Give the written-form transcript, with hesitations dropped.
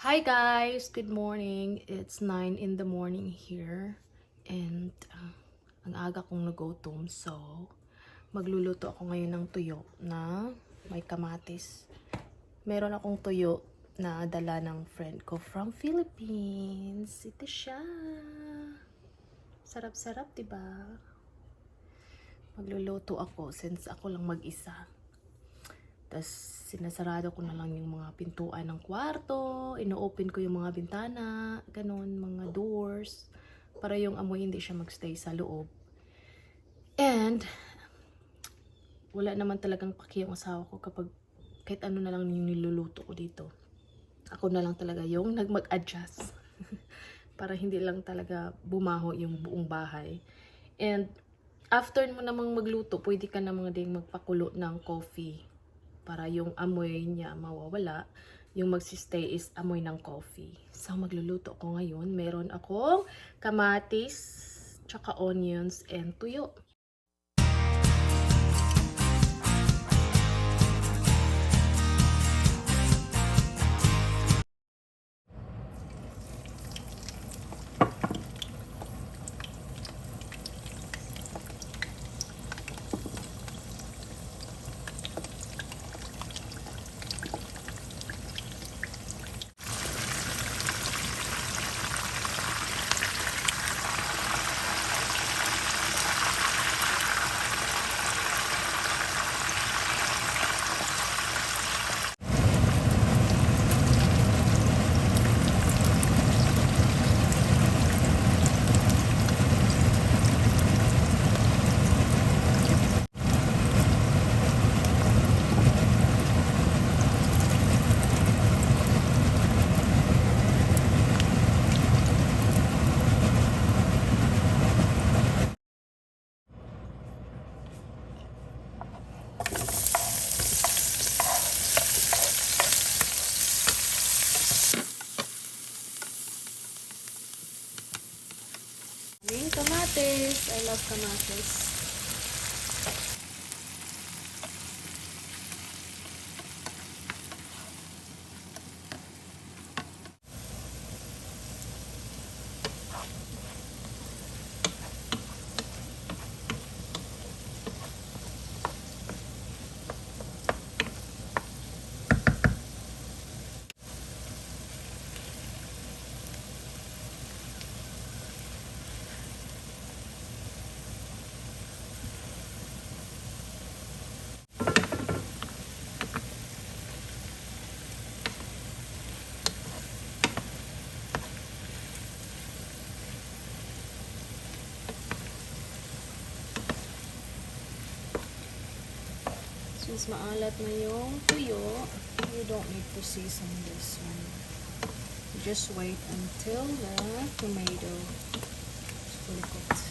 Hi guys! Good morning. It's 9 in the morning here. And ang aga kong nagutom. So, magluluto ako ngayon ng tuyo na may kamatis. Meron akong tuyo na dala ng friend ko from Philippines. Ito siya. Sarap-sarap, diba? Magluluto ako since ako lang mag-isa. Tapos, sinasarado ko na lang yung mga pintuan ng kwarto, ino-open ko yung mga bintana, ganun, mga doors, para yung amoy hindi siya magstay sa loob. And, wala naman talagang paki yung asawa ko kapag kahit ano na lang yung niluluto ko dito. Ako na lang talaga yung mag-adjust. Para hindi lang talaga bumaho yung buong bahay. And, after mo namang magluto, pwede ka namang ding magpakulo ng coffee para yung amoy niya mawawala. Yung magsistay is amoy ng coffee. So, magluluto ako ngayon. Meron akong kamatis, tsaka onions, and tuyo. Yung kamatis. I love kamatis. Since maalat na yung tuyo, you don't need to season this one. Just wait until the tomato is fully cooked.